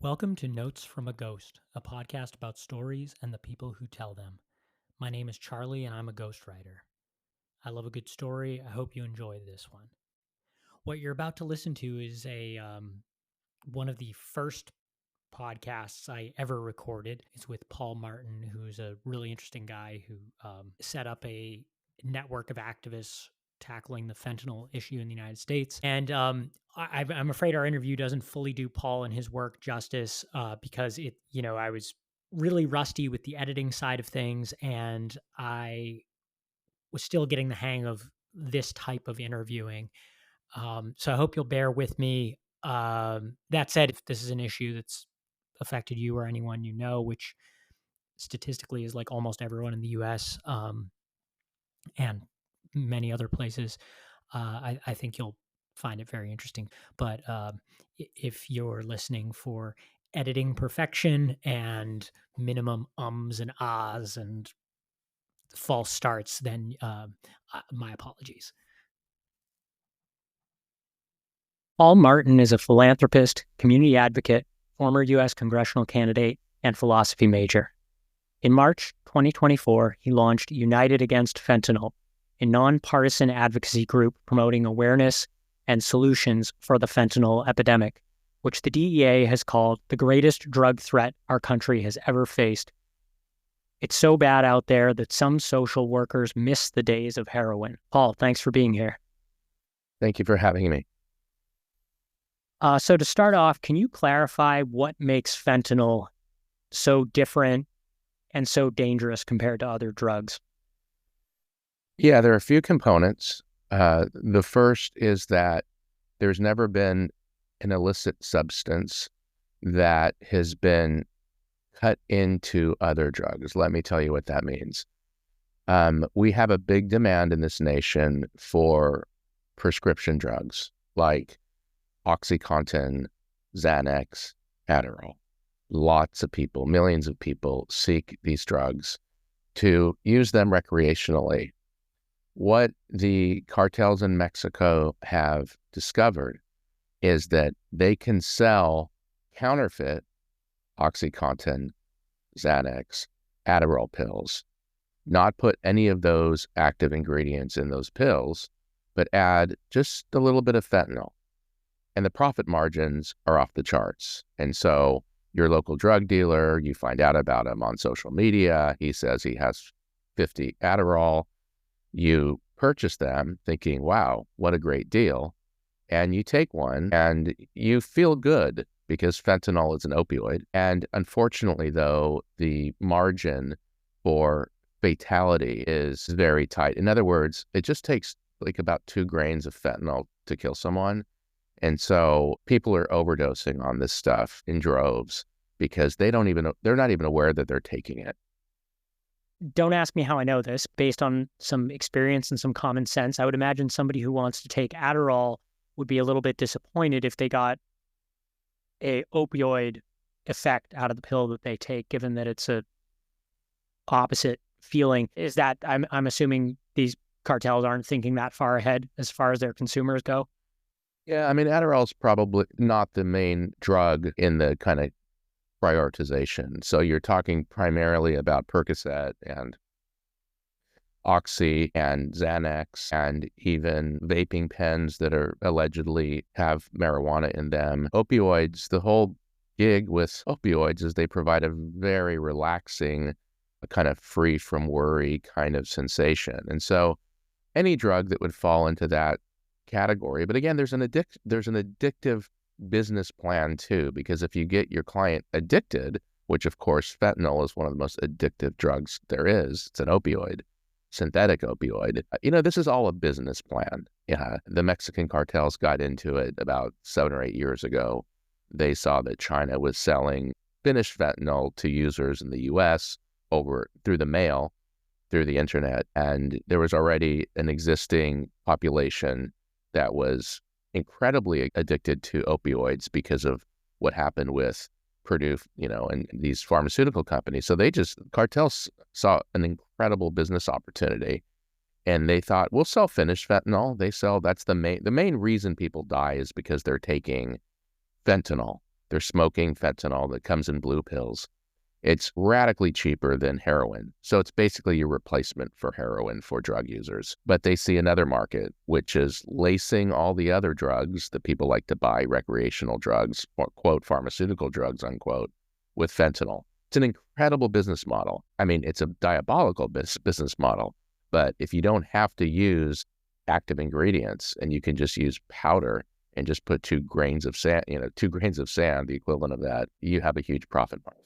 Welcome to Notes from a Ghost, a podcast about stories and the people who tell them. My name is Charlie and I'm a ghostwriter. I love a good story. I hope you enjoy this one. What you're about to listen to is one of the first podcasts I ever recorded. It's with Paul Martin, who's a really interesting guy who set up a network of activists tackling the fentanyl issue in the United States. And I'm afraid our interview doesn't fully do Paul and his work justice because I was really rusty with the editing side of things, and I was still getting the hang of this type of interviewing. So I hope you'll bear with me. That said, if this is an issue that's affected you or anyone you know, which statistically is like almost everyone in the US and many other places, I think you'll find it very interesting. But if you're listening for editing perfection and minimum ums and ahs and false starts, then my apologies. Paul Martin is a philanthropist, community advocate, former U.S. congressional candidate, and philosophy major. In March 2024, he launched United Against Fentanyl, a nonpartisan advocacy group promoting awareness and solutions for the fentanyl epidemic, which the DEA has called the greatest drug threat our country has ever faced. It's so bad out there that some social workers miss the days of heroin. Paul, thanks for being here. Thank you for having me. So to start off, can you clarify what makes fentanyl so different and so dangerous compared to other drugs? Yeah, there are a few components. The first is that there's never been an illicit substance that has been cut into other drugs. Let me tell you what that means. We have a big demand in this nation for prescription drugs like OxyContin, Xanax, Adderall. Lots of people, millions of people seek these drugs to use them recreationally. What the cartels in Mexico have discovered is that they can sell counterfeit OxyContin, Xanax, Adderall pills, not put any of those active ingredients in those pills, but add just a little bit of fentanyl. And the profit margins are off the charts. And so your local drug dealer, you find out about him on social media. He says he has 50 Adderall. You purchase them thinking, wow, what a great deal. And you take one and you feel good because fentanyl is an opioid. And unfortunately, though, the margin for fatality is very tight. In other words, it just takes like about 2 grains of fentanyl to kill someone. And so people are overdosing on this stuff in droves because they're not even aware that they're taking it. Don't ask me how I know this. Based on some experience and some common sense, I would imagine somebody who wants to take Adderall would be a little bit disappointed if they got a opioid effect out of the pill that they take, given that it's a opposite feeling. Is that, I'm assuming these cartels aren't thinking that far ahead as far as their consumers go? Yeah, I mean, Adderall is probably not the main drug in the kind of prioritization. So you're talking primarily about Percocet and Oxy and Xanax and even vaping pens that are allegedly have marijuana in them. Opioids, the whole gig with opioids is they provide a very relaxing, a kind of free from worry kind of sensation. And so any drug that would fall into that category. But again, there's an addictive business plan too, because if you get your client addicted, which of course fentanyl is one of the most addictive drugs there is, it's an opioid, synthetic opioid. This is all a business plan. Yeah, the Mexican cartels got into it about 7 or 8 years ago. They saw that China was selling finished fentanyl to users in the U.S. through the mail, through the internet, and there was already an existing population that was incredibly addicted to opioids because of what happened with Purdue, and these pharmaceutical companies. So cartels saw an incredible business opportunity, and they thought, we'll sell finished fentanyl. That's the main reason people die is because they're taking fentanyl. They're smoking fentanyl that comes in blue pills. It's radically cheaper than heroin. So it's basically your replacement for heroin for drug users. But they see another market, which is lacing all the other drugs that people like to buy, recreational drugs, or quote, pharmaceutical drugs, unquote, with fentanyl. It's an incredible business model. I mean, it's a diabolical business model. But if you don't have to use active ingredients and you can just use powder and just put 2 grains of sand, 2 grains of sand, the equivalent of that, you have a huge profit margin.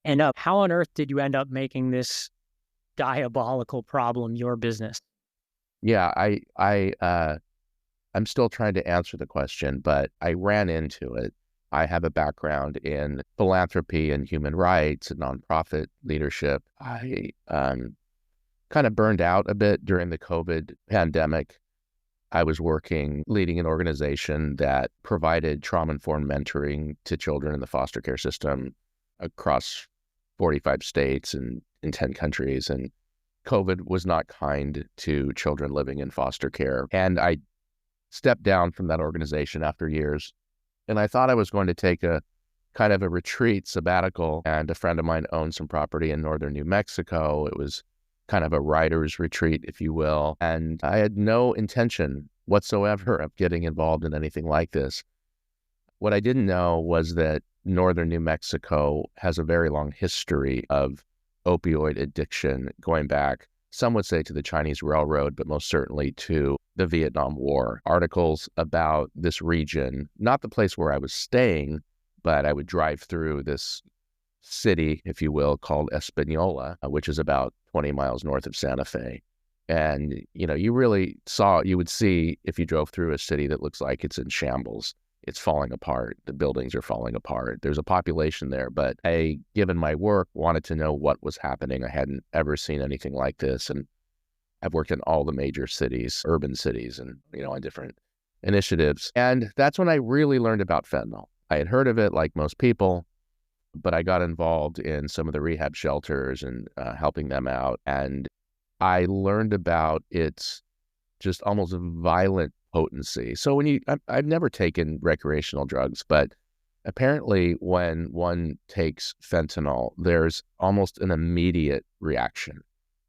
And how on earth did you end up making this diabolical problem your business? Yeah, I'm still trying to answer the question, but I ran into it. I have a background in philanthropy and human rights and nonprofit leadership. I kind of burned out a bit during the COVID pandemic. I was leading an organization that provided trauma-informed mentoring to children in the foster care system across 45 states and in 10 countries. And COVID was not kind to children living in foster care. And I stepped down from that organization after years. And I thought I was going to take a kind of a retreat sabbatical. And a friend of mine owned some property in northern New Mexico. It was kind of a writer's retreat, if you will. And I had no intention whatsoever of getting involved in anything like this. What I didn't know was that northern New Mexico has a very long history of opioid addiction going back, some would say, to the Chinese Railroad, but most certainly to the Vietnam War. Articles about this region, not the place where I was staying, but I would drive through this city, if you will, called Espanola, which is about 20 miles north of Santa Fe. And, you would see if you drove through a city that looks like it's in shambles. It's falling apart. The buildings are falling apart. There's a population there, but I, given my work, wanted to know what was happening. I hadn't ever seen anything like this. And I've worked in all the major cities, urban cities, and, on different initiatives. And that's when I really learned about fentanyl. I had heard of it like most people, but I got involved in some of the rehab shelters and helping them out. And I learned about its just almost violent potency. So I've never taken recreational drugs, but apparently when one takes fentanyl, there's almost an immediate reaction.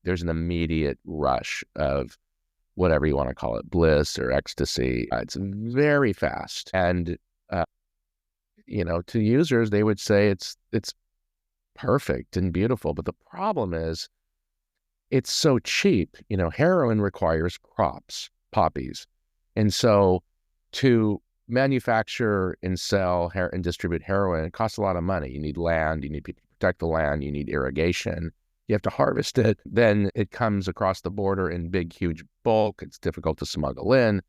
There's an immediate rush of whatever you want to call it, bliss or ecstasy. It's very fast. And, to users, they would say it's perfect and beautiful. But the problem is it's so cheap. Heroin requires crops, poppies. And so to manufacture and sell and distribute heroin, it costs a lot of money. You need land, you need people to protect the land, you need irrigation, you have to harvest it. Then it comes across the border in big, huge bulk. It's difficult to smuggle in.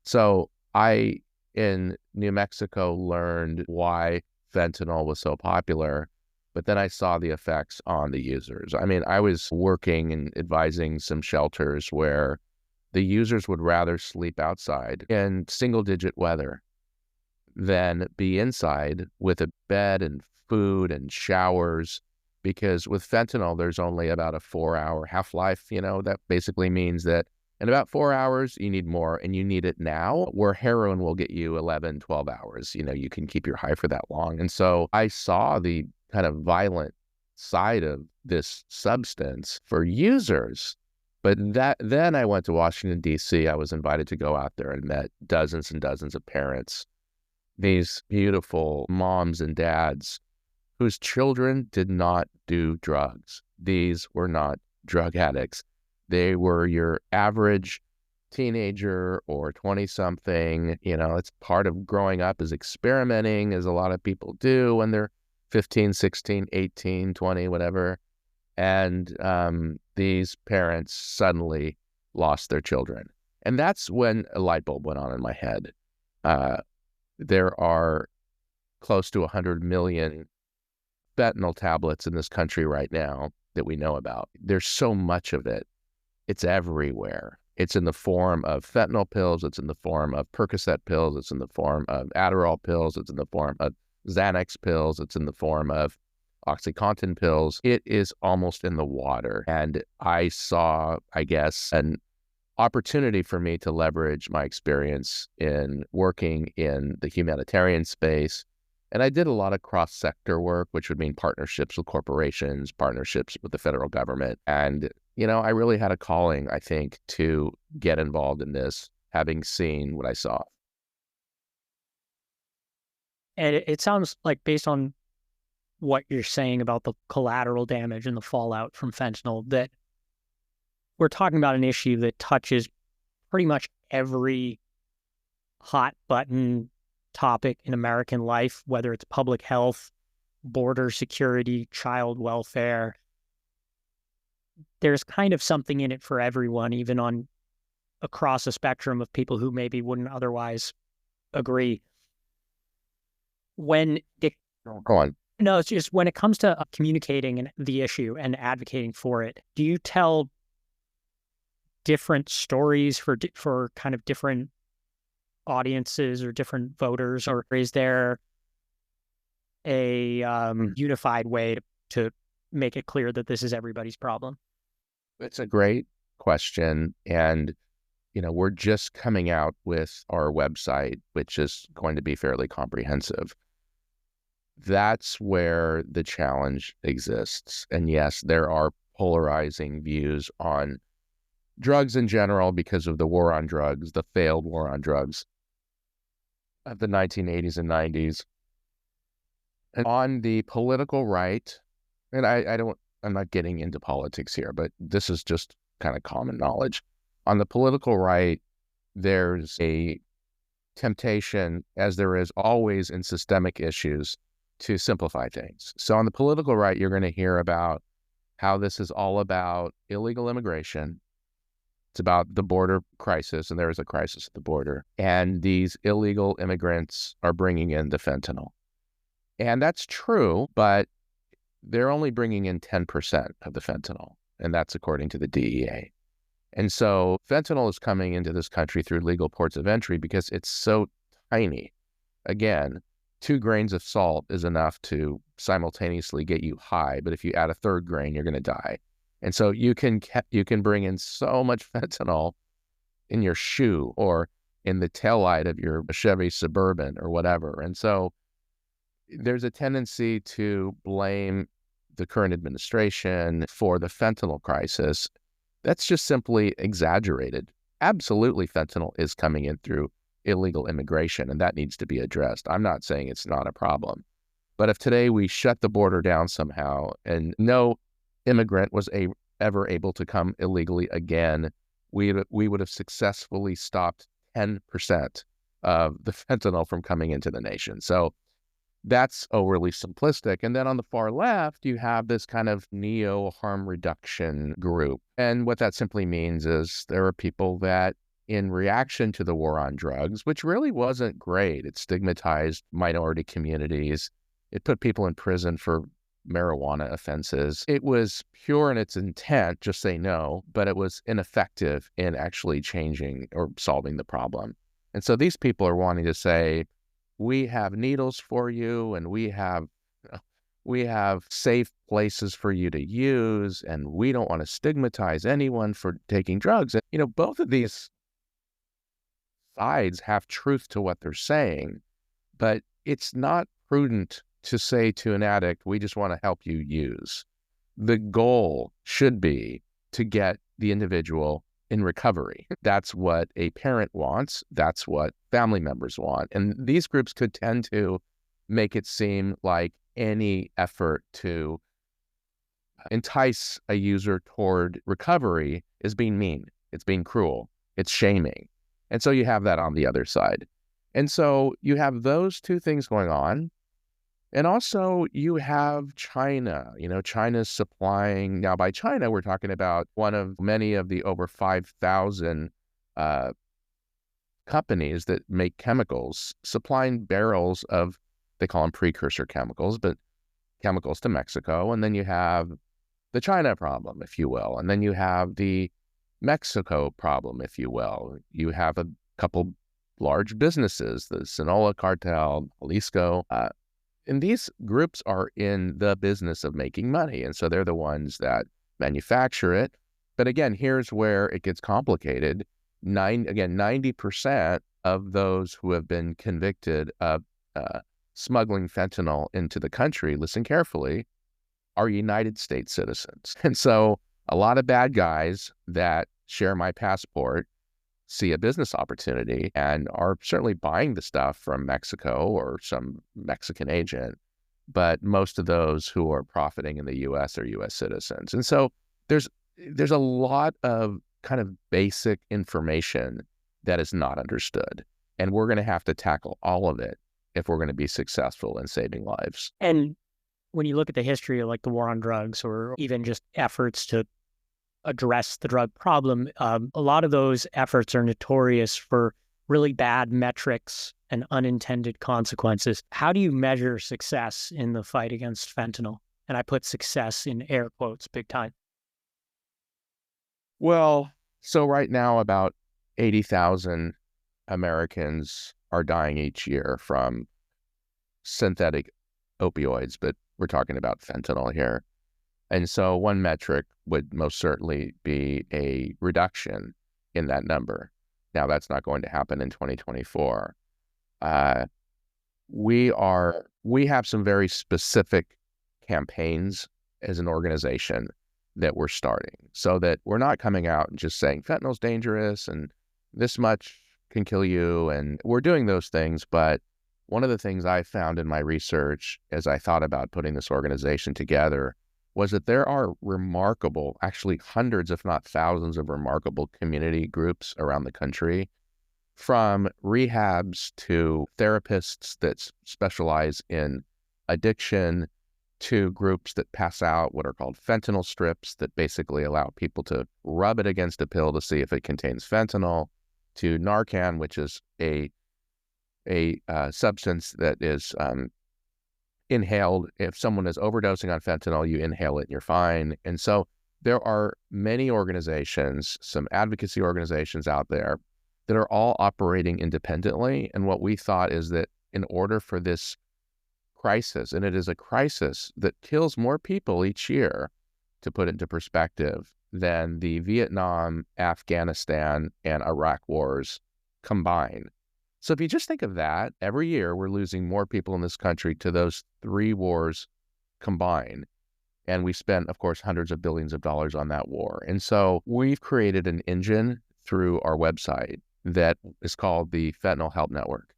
So I, in New Mexico, learned why fentanyl was so popular, but then I saw the effects on the users. I mean, I was working and advising some shelters where the users would rather sleep outside in single-digit weather than be inside with a bed and food and showers, because with fentanyl, there's only about a 4-hour half-life. That basically means that in about 4 hours, you need more, and you need it now, where heroin will get you 11, 12 hours. You can keep your high for that long. And so I saw the kind of violent side of this substance for users. But then I went to Washington, D.C. I was invited to go out there and met dozens and dozens of parents, these beautiful moms and dads whose children did not do drugs. These were not drug addicts. They were your average teenager or 20-something. It's part of growing up, is experimenting, as a lot of people do when they're 15, 16, 18, 20, whatever. And these parents suddenly lost their children. And that's when a light bulb went on in my head. There are close to 100 million fentanyl tablets in this country right now that we know about. There's so much of it. It's everywhere. It's in the form of fentanyl pills. It's in the form of Percocet pills. It's in the form of Adderall pills. It's in the form of Xanax pills. It's in the form of OxyContin pills. It is almost in the water. And I saw, I guess, an opportunity for me to leverage my experience in working in the humanitarian space. And I did a lot of cross-sector work, which would mean partnerships with corporations, partnerships with the federal government. And, I really had a calling, I think, to get involved in this, having seen what I saw. And it sounds like, based on what you're saying about the collateral damage and the fallout from fentanyl, that we're talking about an issue that touches pretty much every hot button topic in American life, whether it's public health, border security, child welfare. There's kind of something in it for everyone, even on across a spectrum of people who maybe wouldn't otherwise agree. When it Go on. No, it's just when it comes to communicating the issue and advocating for it, do you tell different stories for kind of different audiences or different voters, or is there a unified way to make it clear that this is everybody's problem? It's a great question. And, we're just coming out with our website, which is going to be fairly comprehensive. That's where the challenge exists. And yes, there are polarizing views on drugs in general because of the war on drugs, the failed war on drugs of the 1980s and 90s. And on the political right, and I'm not getting into politics here, but this is just kind of common knowledge. On the political right, there's a temptation, as there is always in systemic issues, to simplify things. So on the political right, you're going to hear about how this is all about illegal immigration. It's about the border crisis, and there is a crisis at the border. And these illegal immigrants are bringing in the fentanyl. And that's true, but they're only bringing in 10% of the fentanyl, and that's according to the DEA. And so fentanyl is coming into this country through legal ports of entry because it's so tiny. Again, 2 grains of salt is enough to simultaneously get you high, but if you add a 3rd grain, you're going to die. And so you can bring in so much fentanyl in your shoe or in the taillight of your Chevy Suburban or whatever. And so there's a tendency to blame the current administration for the fentanyl crisis. That's just simply exaggerated. Absolutely, fentanyl is coming in through illegal immigration, and that needs to be addressed. I'm not saying it's not a problem. But if today we shut the border down somehow and no immigrant was ever able to come illegally again, we would have successfully stopped 10% of the fentanyl from coming into the nation. So that's overly simplistic. And then on the far left, you have this kind of neo-harm reduction group. And what that simply means is there are people that, in reaction to the war on drugs, which really wasn't great, it stigmatized minority communities. It put people in prison for marijuana offenses. It was pure in its intent, just say no, but it was ineffective in actually changing or solving the problem. And so these people are wanting to say, we have needles for you, and we have safe places for you to use, and we don't want to stigmatize anyone for taking drugs. And, both of these sides have truth to what they're saying, but it's not prudent to say to an addict, we just want to help you use. The goal should be to get the individual in recovery. That's what a parent wants. That's what family members want. And these groups could tend to make it seem like any effort to entice a user toward recovery is being mean. It's being cruel. It's shaming. And so you have that on the other side. And so you have those two things going on. And also you have China. China's supplying, now by China, we're talking about one of many of the over 5,000 companies that make chemicals, supplying barrels of, they call them precursor chemicals, but chemicals to Mexico. And then you have the China problem, if you will. And then you have the Mexico problem, if you will. You have a couple large businesses, the Sinaloa cartel, Jalisco, and these groups are in the business of making money. And so they're the ones that manufacture it. But again, here's where it gets complicated. 90% of those who have been convicted of smuggling fentanyl into the country, listen carefully, are United States citizens. And so a lot of bad guys that share my passport see a business opportunity and are certainly buying the stuff from Mexico or some Mexican agent. But most of those who are profiting in the U.S. are U.S. citizens. And so there's a lot of kind of basic information that is not understood. And we're going to have to tackle all of it if we're going to be successful in saving lives. And when you look at the history of like the war on drugs or even just efforts to address the drug problem, a lot of those efforts are notorious for really bad metrics and unintended consequences. How do you measure success in the fight against fentanyl? And I put success in air quotes big time. Well, so right now about 80,000 Americans are dying each year from synthetic opioids, but we're talking about fentanyl here. And so one metric would most certainly be a reduction in that number. Now, that's not going to happen in 2024. We have some very specific campaigns as an organization that we're starting so that we're not coming out and just saying fentanyl's dangerous and this much can kill you. And we're doing those things. But one of the things I found in my research as I thought about putting this organization together was that there are remarkable, actually hundreds, if not thousands of remarkable community groups around the country, from rehabs to therapists that specialize in addiction to groups that pass out what are called fentanyl strips that basically allow people to rub it against a pill to see if it contains fentanyl, to Narcan, which is a substance that is inhaled. If someone is overdosing on fentanyl, you inhale it and you're fine. And so there are many organizations, some advocacy organizations out there that are all operating independently. And what we thought is that in order for this crisis, and it is a crisis that kills more people each year, to put it into perspective, than the Vietnam, Afghanistan, and Iraq wars combined. So if you just think of that, every year we're losing more people in this country to those three wars combined. And we spent, of course, hundreds of billions of dollars on that war. And so we've created an engine through our website that is called the Fentanyl Help Network.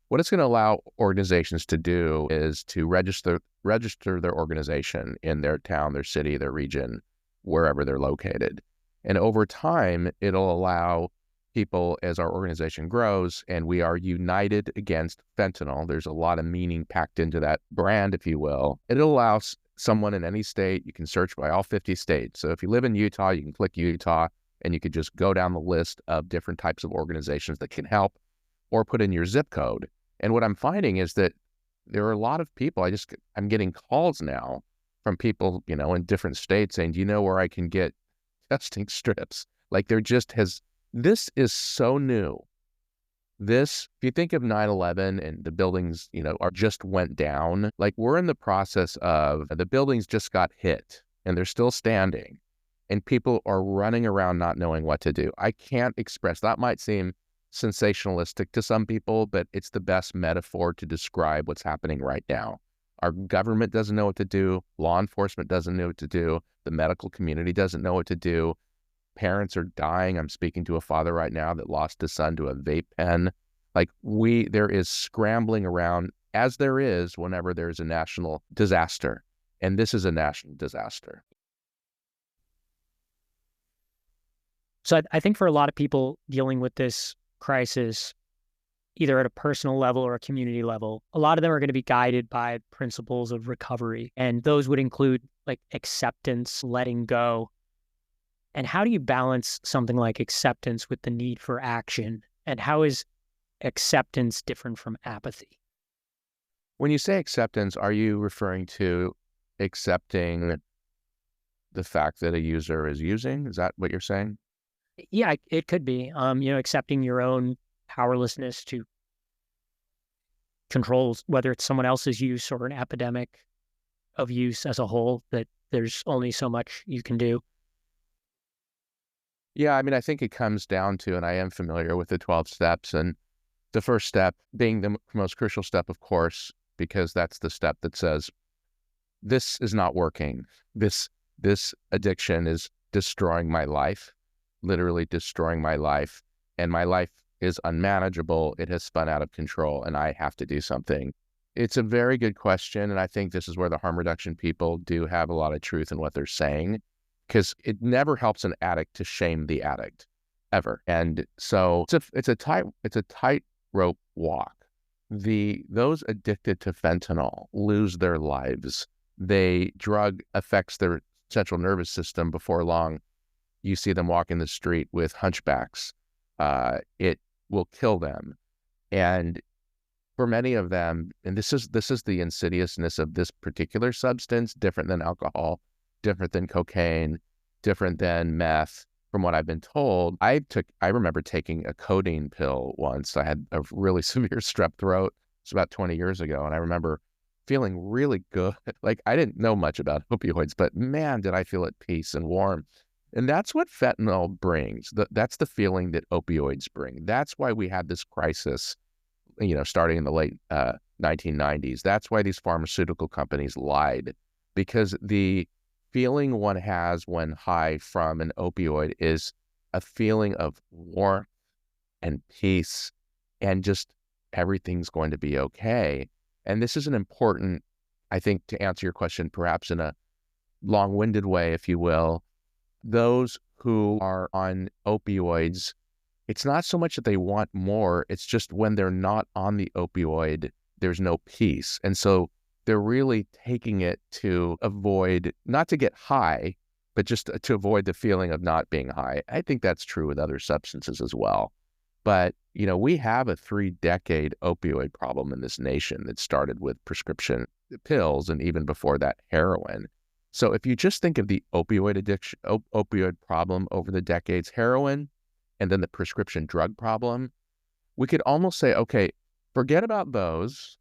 What it's going to allow organizations to do is to register their organization in their town, their city, their region, wherever they're located. And over time, it'll allow people, as our organization grows and we are united against fentanyl, there's a lot of meaning packed into that brand, if you will. It allows someone in any state, you can search by all 50 states. So if you live in Utah, you can click Utah and you could just go down the list of different types of organizations that can help, or put in your zip code. And what I'm finding is that there are a lot of people, I'm getting calls now from people, in different states saying, do you know where I can get testing strips? Like this is so new. If you think of 9/11 and the buildings, are just went down, like we're in the process of the buildings just got hit and they're still standing and people are running around not knowing what to do. I can't express, that might seem sensationalistic to some people, but it's the best metaphor to describe what's happening right now. Our government doesn't know what to do. Law enforcement doesn't know what to do. The medical community doesn't know what to do. Parents are dying. I'm speaking to a father right now that lost his son to a vape pen. There is scrambling around, as there is whenever there's a national disaster. And this is a national disaster. So I think for a lot of people dealing with this crisis, either at a personal level or a community level, a lot of them are going to be guided by principles of recovery. And those would include like acceptance, letting go. And how do you balance something like acceptance with the need for action? And how is acceptance different from apathy? When you say acceptance, are you referring to accepting the fact that a user is using? Is that what you're saying? Yeah, it could be, accepting your own powerlessness to control whether it's someone else's use or an epidemic of use as a whole, that there's only so much you can do. Yeah, I mean, I think it comes down to, and I am familiar with the 12 steps, and the first step being the most crucial step, of course, because that's the step that says, this is not working. This this addiction is destroying my life, literally destroying my life, and my life is unmanageable. It has spun out of control, and I have to do something. It's a very good question, and I think this is where the harm reduction people do have a lot of truth in what they're saying, because it never helps an addict to shame the addict ever. And so it's a tightrope walk. Those addicted to fentanyl lose their lives. Drug affects their central nervous system. Before long, you see them walking the street with hunchbacks. It will kill them. And for many of them, and this is the insidiousness of this particular substance, different than alcohol, different than cocaine, different than meth. From what I've been told, I remember taking a codeine pill once. I had a really severe strep throat. It's about 20 years ago. And I remember feeling really good. Like, I didn't know much about opioids, but man, did I feel at peace and warm. And that's what fentanyl brings. That's the feeling that opioids bring. That's why we had this crisis, starting in the late 1990s. That's why these pharmaceutical companies lied, because the feeling one has when high from an opioid is a feeling of warmth and peace and just everything's going to be okay. And this is an important, I think, to answer your question, perhaps in a long-winded way, if you will, those who are on opioids, it's not so much that they want more, it's just when they're not on the opioid, there's no peace. And so they're really taking it to avoid, not to get high, but just to avoid the feeling of not being high. I think that's true with other substances as well. But, we have a 3-decade opioid problem in this nation that started with prescription pills and even before that, heroin. So if you just think of the opioid addiction, opioid problem over the decades, heroin, and then the prescription drug problem, we could almost say, okay, forget about those,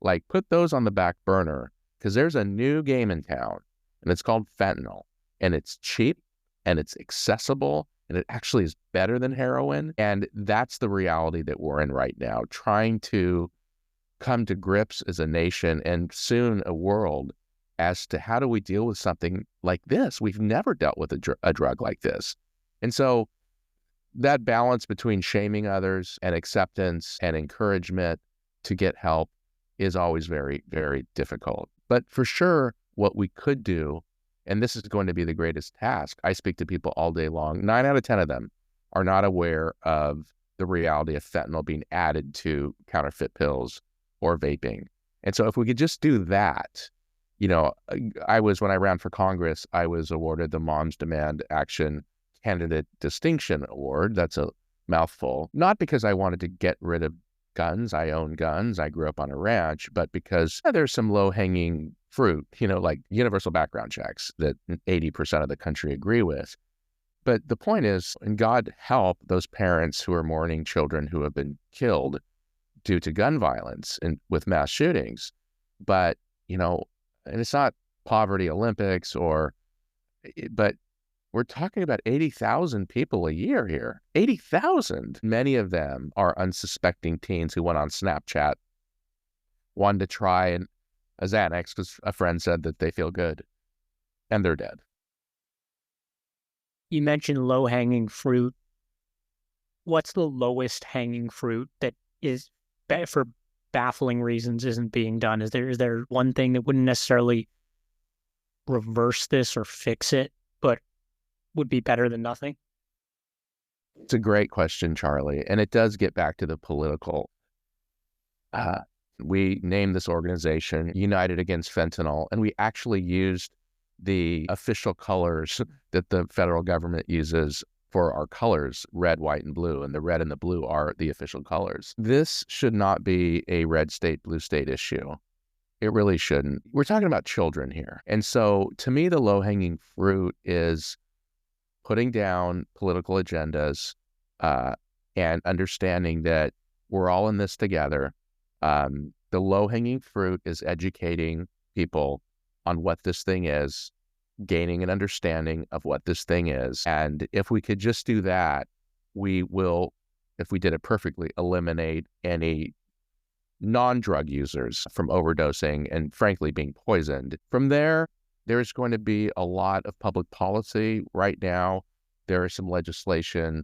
like put those on the back burner, because there's a new game in town, and it's called fentanyl, and it's cheap, and it's accessible, and it actually is better than heroin. And that's the reality that we're in right now, trying to come to grips as a nation and soon a world as to how do we deal with something like this. We've never dealt with a drug like this. And so that balance between shaming others and acceptance and encouragement to get help is always very, very difficult. But for sure, what we could do, and this is going to be the greatest task, I speak to people all day long, 9 out of 10 of them are not aware of the reality of fentanyl being added to counterfeit pills or vaping. And so if we could just do that, when I ran for Congress, I was awarded the Moms Demand Action Candidate Distinction Award. That's a mouthful. Not because I wanted to get rid of guns. I own guns. I grew up on a ranch, but because there's some low-hanging fruit, like universal background checks that 80% of the country agree with. But the point is, and God help those parents who are mourning children who have been killed due to gun violence and with mass shootings. But, and it's not poverty Olympics but we're talking about 80,000 people a year here. 80,000. Many of them are unsuspecting teens who went on Snapchat, wanted to try a Xanax because a friend said that they feel good, and they're dead. You mentioned low-hanging fruit. What's the lowest hanging fruit that is, for baffling reasons, isn't being done? Is there one thing that wouldn't necessarily reverse this or fix it, but would be better than nothing? It's a great question, Charlie, and it does get back to the political. We named this organization United Against Fentanyl, and we actually used the official colors that the federal government uses for our colors, red, white, and blue, and the red and the blue are the official colors. This should not be a red state, blue state issue. It really shouldn't. We're talking about children here. And so to me, the low-hanging fruit is putting down political agendas and understanding that we're all in this together. The low-hanging fruit is educating people on what this thing is gaining an understanding of what this thing is. And if we could just do that, we will, if we did it perfectly, eliminate any non-drug users from overdosing and frankly being poisoned. From there, there's going to be a lot of public policy. Right now, there is some legislation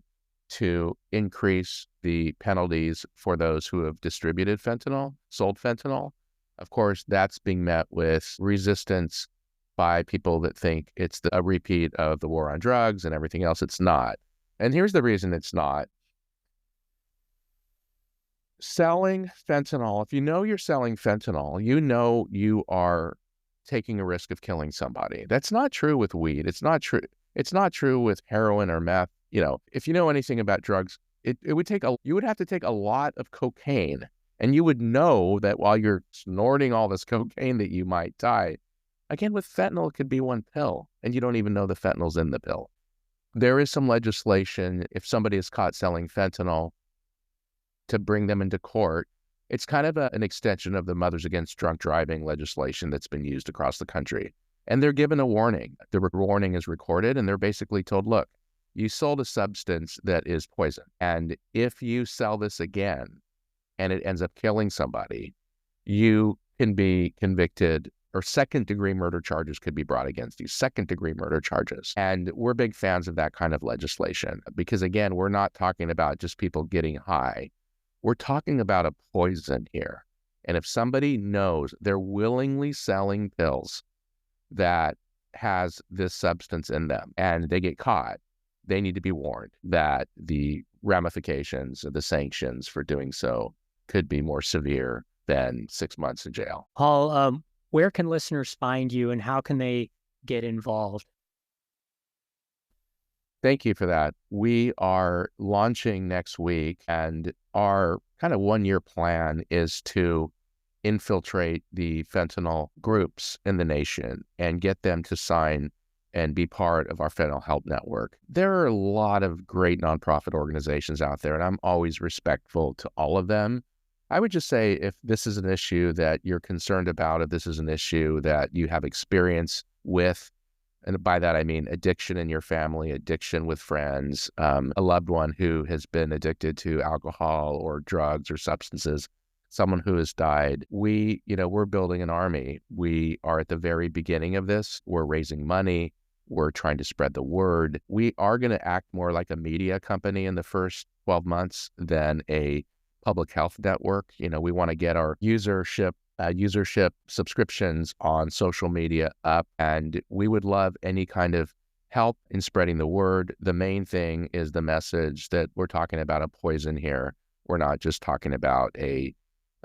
to increase the penalties for those who have distributed fentanyl, sold fentanyl. Of course, that's being met with resistance by people that think it's a repeat of the war on drugs and everything else. It's not. And here's the reason it's not. Selling fentanyl, if you know you're selling fentanyl, you know you are taking a risk of killing somebody. That's not true with weed. It's not true. It's not true with heroin or meth. You know, if you know anything about drugs, it would take you would have to take a lot of cocaine, and you would know that while you're snorting all this cocaine that you might die. Again, with fentanyl, it could be one pill, and you don't even know the fentanyl's in the pill. There is some legislation, if somebody is caught selling fentanyl, to bring them into court. It's kind of an extension of the Mothers Against Drunk Driving legislation that's been used across the country. And they're given a warning. The warning is recorded, and they're basically told, look, you sold a substance that is poison. And if you sell this again and it ends up killing somebody, you can be convicted, or second-degree murder charges could be brought against you, second-degree murder charges. And we're big fans of that kind of legislation because, again, we're not talking about just people getting high. We're talking about a poison here. And if somebody knows they're willingly selling pills that has this substance in them and they get caught, they need to be warned that the ramifications of the sanctions for doing so could be more severe than 6 months in jail. Paul, where can listeners find you and how can they get involved? Thank you for that. We are launching next week, and our kind of 1-year plan is to infiltrate the fentanyl groups in the nation and get them to sign and be part of our fentanyl help network. There are a lot of great nonprofit organizations out there, and I'm always respectful to all of them. I would just say if this is an issue that you're concerned about, if this is an issue that you have experience with, and by that, I mean addiction in your family, addiction with friends, a loved one who has been addicted to alcohol or drugs or substances, someone who has died. We're building an army. We are at the very beginning of this. We're raising money. We're trying to spread the word. We are going to act more like a media company in the first 12 months than a public health network. We want to get our usership subscriptions on social media up, and we would love any kind of help in spreading the word. The main thing is the message that we're talking about a poison here. We're not just talking about an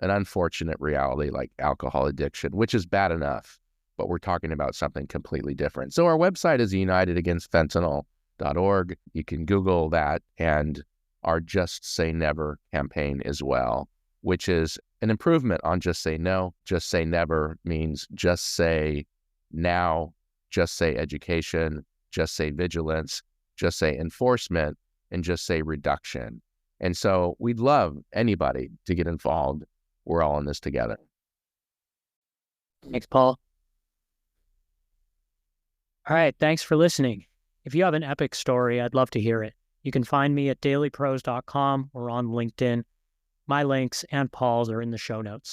unfortunate reality like alcohol addiction, which is bad enough, but we're talking about something completely different. So our website is unitedagainstfentanyl.org. You can Google that, and our Just Say Never campaign as well, which is an improvement on Just Say No. Just Say Never means just say now, just say education, just say vigilance, just say enforcement, and just say reduction. And so we'd love anybody to get involved. We're all in this together. Thanks, Paul. All right, thanks for listening. If you have an epic story, I'd love to hear it. You can find me at dailypros.com or on LinkedIn. My links and Paul's are in the show notes.